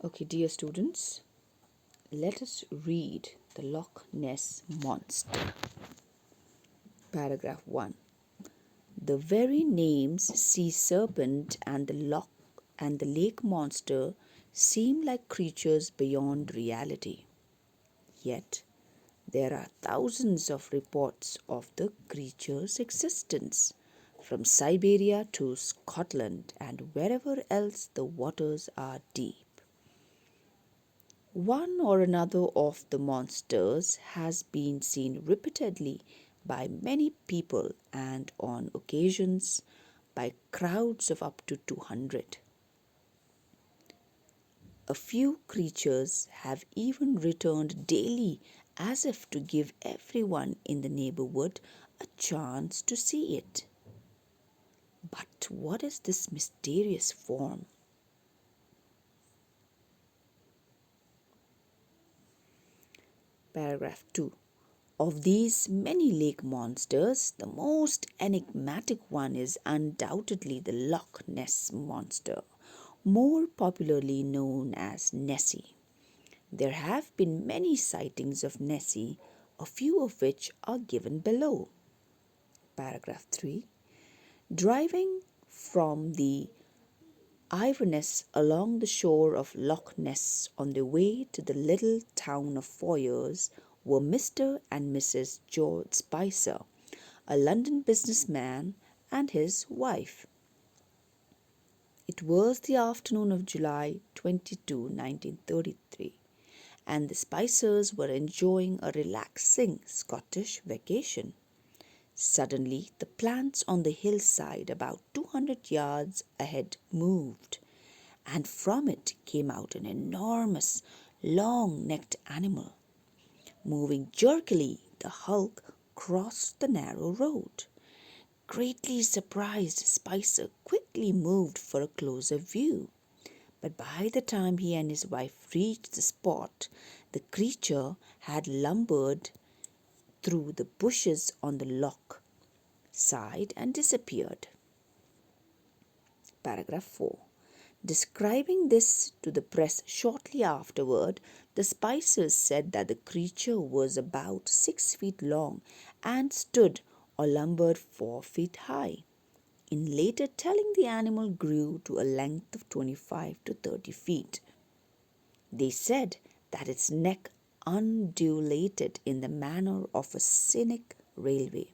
Okay, dear students, let us read the Loch Ness Monster. Paragraph 1. The very names sea serpent and the lake monster seem like creatures beyond reality. Yet, there are thousands of reports of the creature's existence, from Siberia to Scotland and wherever else the waters are deep. One or another of the monsters has been seen repeatedly by many people and on occasions by crowds of up to 200. A few creatures have even returned daily as if to give everyone in the neighborhood a chance to see it. But what is this mysterious form? Paragraph 2. Of these many lake monsters, the most enigmatic one is undoubtedly the Loch Ness monster, more popularly known as Nessie. There have been many sightings of Nessie, a few of which are given below. Paragraph 3. Driving from the Inverness along the shore of Loch Ness on their way to the little town of Foyers were Mr. and Mrs. George Spicer, a London businessman, and his wife. It was the afternoon of July 22, 1933, and the Spicers were enjoying a relaxing Scottish vacation. Suddenly, the plants on the hillside about 200 yards ahead moved, and from it came out an enormous, long-necked animal. Moving jerkily, the hulk crossed the narrow road. Greatly surprised, Spicer quickly moved for a closer view. But by the time he and his wife reached the spot, the creature had lumbered through the bushes on the loch side and disappeared. Paragraph 4. Describing this to the press shortly afterward, the Spicers said that the creature was about 6 feet long and stood or lumbered 4 feet high. In later telling, the animal grew to a length of 25 to 30 feet. They said that its neck undulated in the manner of a scenic railway.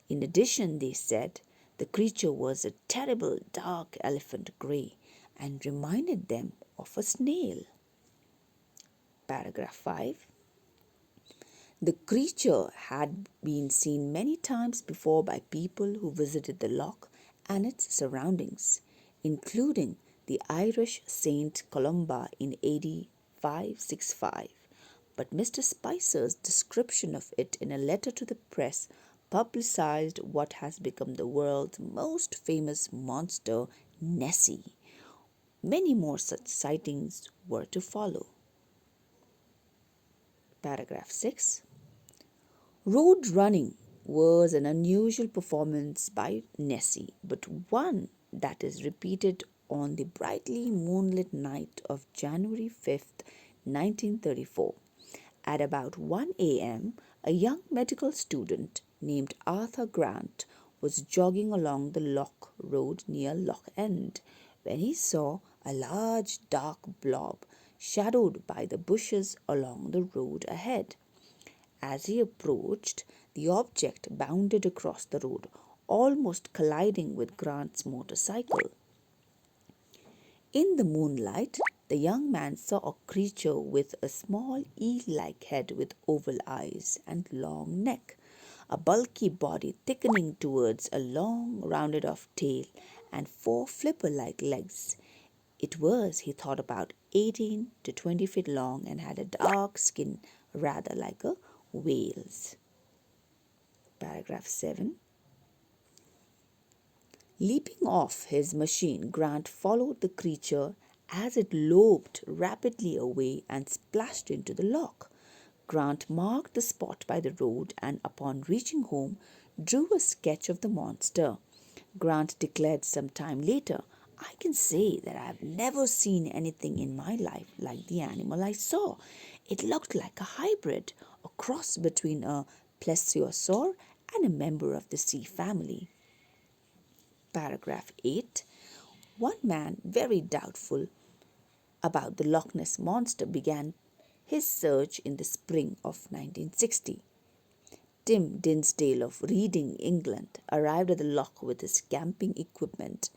In addition, they said the creature was a terrible dark elephant grey and reminded them of a snail. Paragraph 5. The creature had been seen many times before by people who visited the loch and its surroundings, including the Irish Saint Columba in AD 565. But Mr. Spicer's description of it in a letter to the press publicized what has become the world's most famous monster, Nessie. Many more such sightings were to follow. Paragraph 6. Road running was an unusual performance by Nessie, but one that is repeated on the brightly moonlit night of January 5th, 1934. At about 1 a.m., a young medical student named Arthur Grant was jogging along the Loch Road near Loch End when he saw a large dark blob shadowed by the bushes along the road ahead. As he approached, the object bounded across the road, almost colliding with Grant's motorcycle. In the moonlight, the young man saw a creature with a small eel-like head with oval eyes and long neck, a bulky body thickening towards a long, rounded-off tail, and 4 flipper-like legs. It was, he thought, about 18 to 20 feet long and had a dark skin rather like a whale's. Paragraph 7. Leaping off his machine, Grant followed the creature as it loped rapidly away and splashed into the loch. Grant marked the spot by the road and, upon reaching home, drew a sketch of the monster. Grant declared some time later, I can say that I have never seen anything in my life like the animal I saw. It looked like a hybrid, a cross between a plesiosaur and a member of the sea family. Paragraph 8. One man, very doubtful about the Loch Ness monster, began his search in the spring of 1960. Tim Dinsdale of Reading, England, arrived at the loch with his camping equipment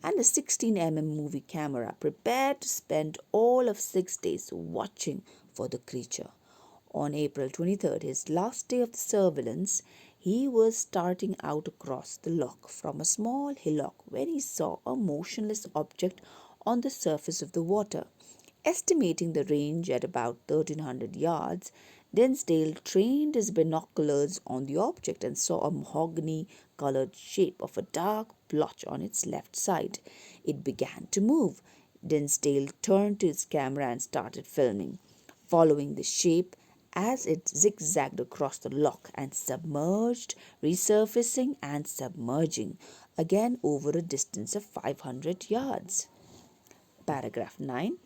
and a 16 movie camera, prepared to spend all of 6 days watching for the creature. On April 23rd, his last day of the surveillance, he was starting out across the loch from a small hillock when he saw a motionless object on the surface of the water. Estimating the range at about 1,300 yards, Dinsdale trained his binoculars on the object and saw a mahogany-colored shape of a dark blotch on its left side. It began to move. Dinsdale turned to his camera and started filming, following the shape as it zigzagged across the loch and submerged, resurfacing and submerging, again over a distance of 500 yards. Paragraph 9.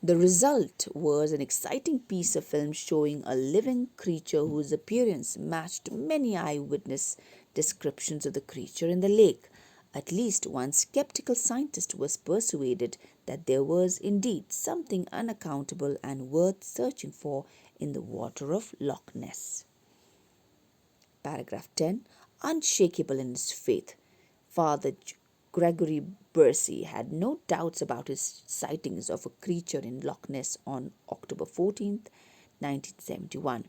The result was an exciting piece of film showing a living creature whose appearance matched many eyewitness descriptions of the creature in the lake. At least one skeptical scientist was persuaded that there was indeed something unaccountable and worth searching for in the water of Loch Ness. Paragraph 10. Unshakable in his faith, Father Gregory Bursey had no doubts about his sightings of a creature in Loch Ness on October 14th, 1971.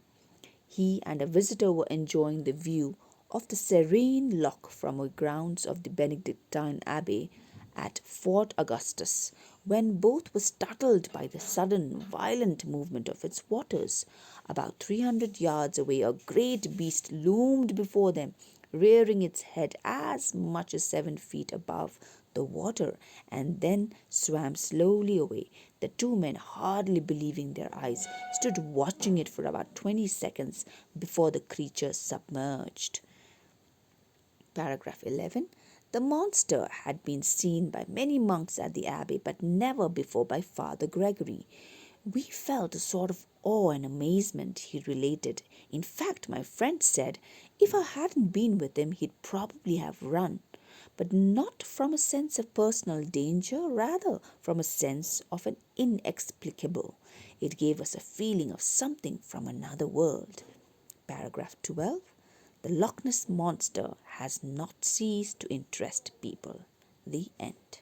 He and a visitor were enjoying the view of the serene loch from the grounds of the Benedictine Abbey at Fort Augustus when both were startled by the sudden, violent movement of its waters. About 300 yards away, a great beast loomed before them, rearing its head as much as 7 feet above the water, and then swam slowly away. The two men, hardly believing their eyes, stood watching it for about 20 seconds before the creature submerged. Paragraph 11. The monster had been seen by many monks at the abbey, but never before by Father Gregory. We felt a sort of awe and amazement, he related. In fact, my friend said, if I hadn't been with him, he'd probably have run. But not from a sense of personal danger, rather from a sense of an inexplicable. It gave us a feeling of something from another world. Paragraph 12. The Loch Ness monster has not ceased to interest people. The end.